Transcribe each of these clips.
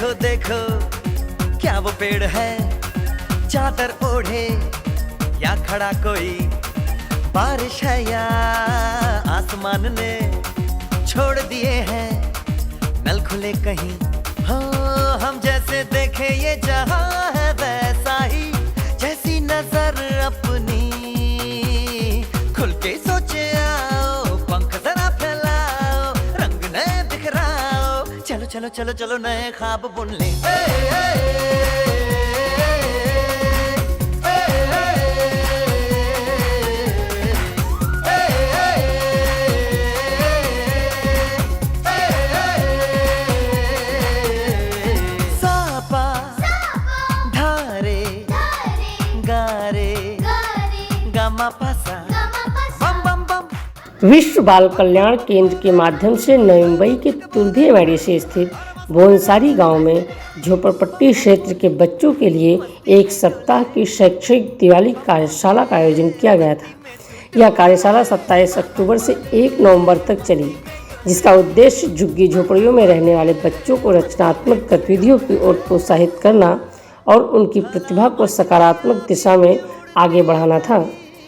देखो देखो क्या वो पेड़ है, चादर ओढ़े या खड़ा कोई, बारिश है या आसमान ने छोड़ दिए हैं नल खुले कहीं। हाँ हम जैसे देखे ये जहां है वैसा ही, जैसी नजर अपनी खुल के सोचे आओ, पंख जरा फैलाओ, रंग नए बिखराओ, चलो चलो चलो चलो नए ख्वाब बुन ले। विश्व बाल कल्याण केंद्र के माध्यम से नवी मुंबई के तुर्भेवाड़ी से स्थित भुवनसारी गांव में झोपड़पट्टी क्षेत्र के बच्चों के लिए एक सप्ताह की शैक्षिक दिवाली कार्यशाला का आयोजन किया गया था। यह कार्यशाला 27 अक्टूबर से 1 नवंबर तक चली, जिसका उद्देश्य झुग्गी झोपड़ियों में रहने वाले बच्चों को रचनात्मक गतिविधियों की ओर प्रोत्साहित करना और उनकी प्रतिभा को सकारात्मक दिशा में आगे बढ़ाना था।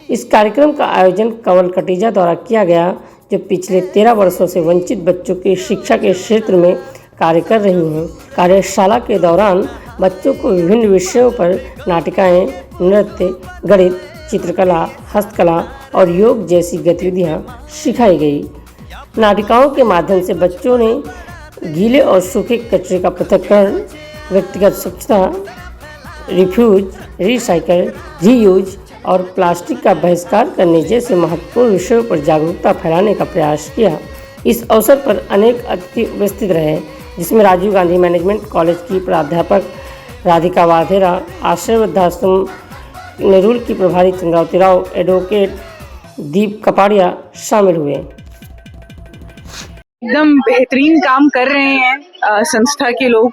इस कार्यक्रम का आयोजन कंवल कटीजा द्वारा किया गया, जो पिछले 13 वर्षों से वंचित बच्चों की शिक्षा के क्षेत्र में कार्य कर रही हैं। कार्यशाला के दौरान बच्चों को विभिन्न विषयों पर नाटिकाएं, नृत्य, गणित, चित्रकला, हस्तकला और योग जैसी गतिविधियां सिखाई गई। नाटिकाओं के माध्यम से बच्चों ने गीले और सूखे कचरे का पृथक्करण, व्यक्तिगत स्वच्छता, रिफ्यूज, रिसाइकल, रीयूज और प्लास्टिक का बहिष्कार करने जैसे महत्वपूर्ण विषयों पर जागरूकता फैलाने का प्रयास किया। इस अवसर पर अनेक अतिथि उपस्थित रहे, जिसमें राजीव गांधी मैनेजमेंट कॉलेज की प्राध्यापक राधिका वाधेरा, आश्रय वृद्धाश्रम नेरुल की प्रभारी चंद्रावती राव, एडवोकेट दीप कपाड़िया शामिल हुए। एकदम बेहतरीन काम कर रहे हैं संस्था के लोग,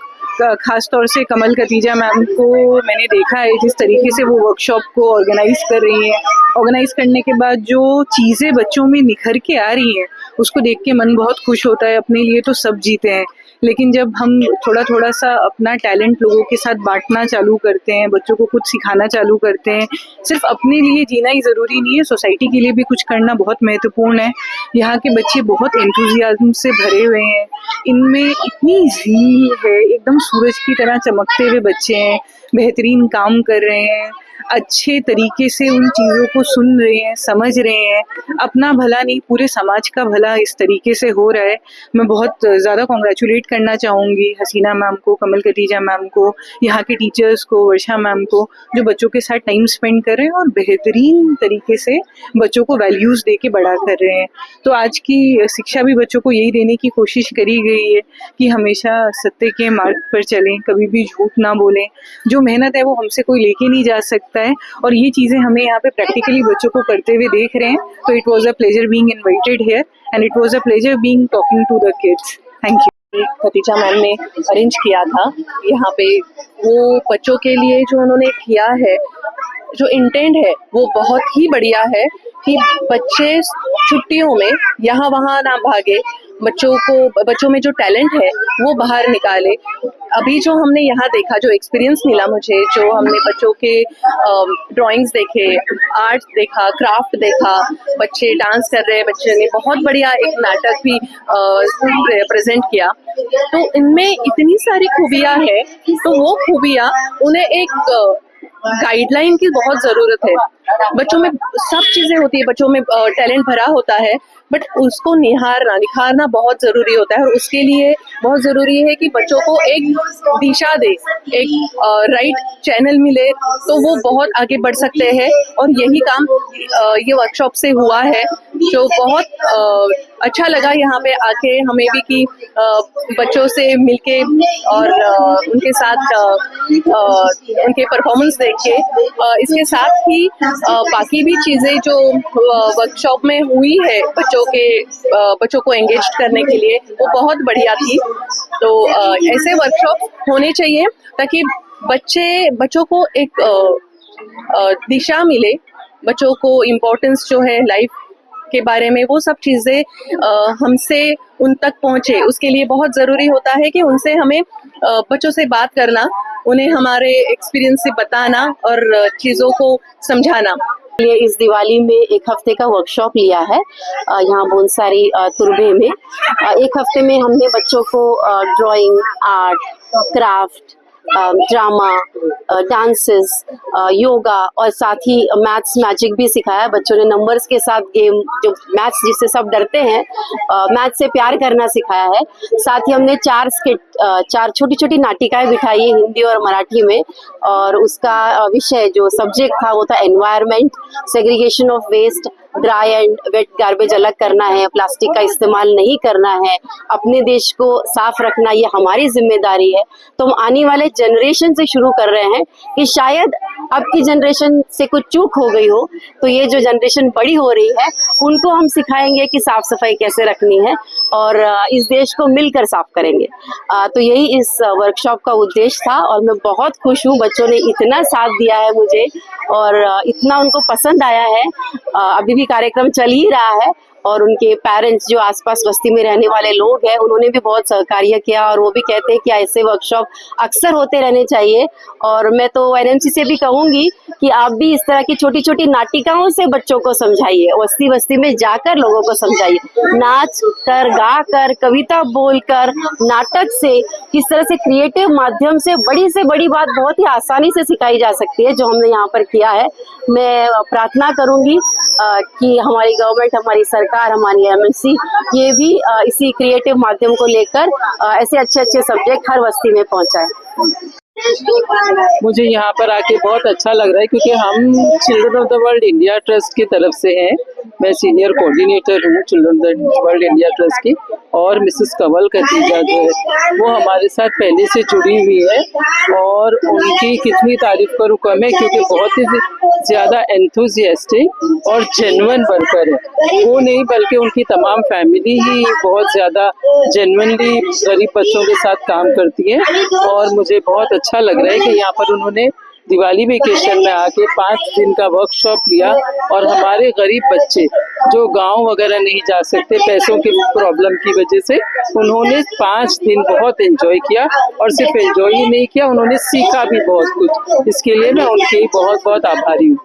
खास तौर से कमल कतीजा मैम को मैंने देखा है जिस तरीके से वो वर्कशॉप को ऑर्गेनाइज कर रही हैं। ऑर्गेनाइज करने के बाद जो चीज़ें बच्चों में निखर के आ रही हैं उसको देख के मन बहुत खुश होता है। अपने लिए तो सब जीते हैं, लेकिन जब हम थोड़ा थोड़ा सा अपना टैलेंट लोगों के साथ बांटना चालू करते हैं, बच्चों को कुछ सिखाना चालू करते हैं, सिर्फ अपने लिए जीना ही ज़रूरी नहीं है, सोसाइटी के लिए भी कुछ करना बहुत महत्वपूर्ण है। यहाँ के बच्चे बहुत एंथुजियाज्म से भरे हुए हैं, इनमें इतनी ज़ील है, एकदम सूरज की तरह चमकते हुए बच्चे हैं, बेहतरीन काम कर रहे हैं, अच्छे तरीके से उन चीज़ों को सुन रहे हैं, समझ रहे हैं। अपना भला नहीं पूरे समाज का भला इस तरीके से हो रहा है। मैं बहुत ज़्यादा कॉन्ग्रेचुलेट करना चाहूँगी हसीना मैम को, कमल कतीजा मैम को, यहाँ के टीचर्स को, वर्षा मैम को, जो बच्चों के साथ टाइम स्पेंड कर रहे हैं और बेहतरीन तरीके से बच्चों को वैल्यूज़ दे के बड़ा कर रहे हैं। तो आज की शिक्षा भी बच्चों को यही देने की कोशिश करी गई है कि हमेशा सत्य के मार्ग पर चलें, कभी भी झूठ ना बोलें। जो मेहनत है वो हमसे कोई लेके नहीं जा सकता है, और ये चीज़ें हमें यहाँ पे प्रैक्टिकली बच्चों को करते हुए देख रहे हैं। तो it was a pleasure being invited here and it was a pleasure being talking to the kids. Thank you. Khatija ma'am ने अरेंज किया था यहाँ पे, वो बच्चों के लिए जो उन्होंने किया है, जो इंटेंट है वो बहुत ही बढ़िया है कि बच्चे छुट्टियों में यहाँ वहाँ ना भागे, बच्चों में जो टैलेंट है वो बाहर निकाले। अभी जो हमने यहाँ देखा, जो एक्सपीरियंस मिला मुझे, जो हमने बच्चों के ड्राइंग्स देखे, आर्ट देखा, क्राफ्ट देखा, बच्चे डांस कर रहे हैं, बच्चे ने बहुत बढ़िया एक नाटक भी प्रेजेंट किया। तो इनमें इतनी सारी खूबियाँ हैं, तो वो खूबियाँ उन्हें एक गाइडलाइन की बहुत ज़रूरत है। बच्चों में सब चीज़ें होती है, बच्चों में टैलेंट भरा होता है, बट उसको निखारना बहुत ज़रूरी होता है। और उसके लिए बहुत ज़रूरी है कि बच्चों को एक दिशा दे, एक राइट चैनल मिले, तो वो बहुत आगे बढ़ सकते हैं। और यही काम ये वर्कशॉप से हुआ है, जो बहुत अच्छा लगा यहाँ पे आके हमें भी कि बच्चों से मिलके और उनके साथ उनके परफॉर्मेंस देख के, इसके साथ ही बाकी भी चीज़ें जो वर्कशॉप में हुई है बच्चों को एंगेज करने के लिए, वो बहुत बढ़िया थी। तो ऐसे वर्कशॉप होने चाहिए ताकि बच्चों को एक दिशा मिले, बच्चों को इम्पोर्टेंस जो है लाइफ के बारे में, वो सब चीज़ें हमसे उन तक पहुँचे। उसके लिए बहुत ज़रूरी होता है कि उनसे हमें बच्चों से बात करना, उन्हें हमारे एक्सपीरियंस से बताना और चीज़ों को समझाना। ये इस दिवाली में एक हफ्ते का वर्कशॉप लिया है यहाँ बोनसारी तुर्भे में। एक हफ्ते में हमने बच्चों को drawing, art, craft, drama, dances, yoga और साथ ही मैथ्स, मैजिक भी सिखाया। बच्चों ने नंबर्स के साथ गेम, जो मैथ्स जिससे सब डरते हैं, मैथ्स से प्यार करना सिखाया है। साथ ही हमने 4 स्किट, 4 छोटी छोटी नाटिकाएं बिठाई है हिंदी और मराठी में, और उसका विषय जो सब्जेक्ट था वो था environment, segregation of waste, dry and wet garbage अलग करना है, प्लास्टिक का इस्तेमाल नहीं करना है, अपने देश को साफ रखना ये हमारी जिम्मेदारी है। तो हम आने वाले जनरेशन से शुरू कर रहे हैं कि शायद अब की जनरेशन से कुछ चूक हो गई हो, तो ये जो जनरेशन बड़ी हो रही है उनको हम सिखाएंगे कि साफ सफाई कैसे रखनी है और इस देश को मिलकर साफ करेंगे। तो यही इस वर्कशॉप का उद्देश्य था और मैं बहुत खुश हूँ। बच्चों ने इतना साथ दिया है मुझे और इतना उनको पसंद आया है। अभी भी कार्यक्रम चल ही रहा है और उनके पेरेंट्स जो आसपास बस्ती में रहने वाले लोग हैं उन्होंने भी बहुत सहकार्य किया और वो भी कहते हैं कि ऐसे वर्कशॉप अक्सर होते रहने चाहिए। और मैं तो एनएमसी से भी कहूँगी कि आप भी इस तरह की छोटी छोटी नाटिकाओं से बच्चों को समझाइए, बस्ती बस्ती में जाकर लोगों को समझाइए, नाच कर, गा कर, कविता बोलकर, नाटक से, किस तरह से क्रिएटिव माध्यम से बड़ी बात बहुत ही आसानी से सिखाई जा सकती है, जो हमने यहाँ पर किया है। मैं प्रार्थना करूँगी कि हमारी गवर्नमेंट, हमारी सरकार, हमारी एमएनसी ये भी इसी क्रिएटिव माध्यम को लेकर ऐसे अच्छे अच्छे सब्जेक्ट हर बस्ती में पहुंचाए। मुझे यहाँ पर आके बहुत अच्छा लग रहा है क्योंकि हम children of the world India trust की तरफ से हैं। मैं सीनियर कोऑर्डिनेटर हूँ children of the world India trust की, और मिसेस कंवल खतीजा जो है वो हमारे साथ पहले से जुड़ी हुई है और उनकी कितनी तारीफ करूँ कम है, क्योंकि बहुत ही ज़्यादा एंथुजियास्टिक और जेन्युइन वर्कर है। वो नहीं बल्कि उनकी तमाम फैमिली ही बहुत ज़्यादा जेन्युइनली गरीब बच्चों के साथ काम करती है। और मुझे बहुत अच्छा लग रहा है कि यहाँ पर उन्होंने दिवाली वेकेशन में आके 5 दिन का वर्कशॉप लिया और हमारे गरीब बच्चे जो गांव वगैरह नहीं जा सकते पैसों की प्रॉब्लम की वजह से, उन्होंने 5 दिन बहुत एंजॉय किया और सिर्फ एंजॉय ही नहीं किया, उन्होंने सीखा भी बहुत कुछ। इसके लिए मैं उनके बहुत बहुत आभारी हूँ।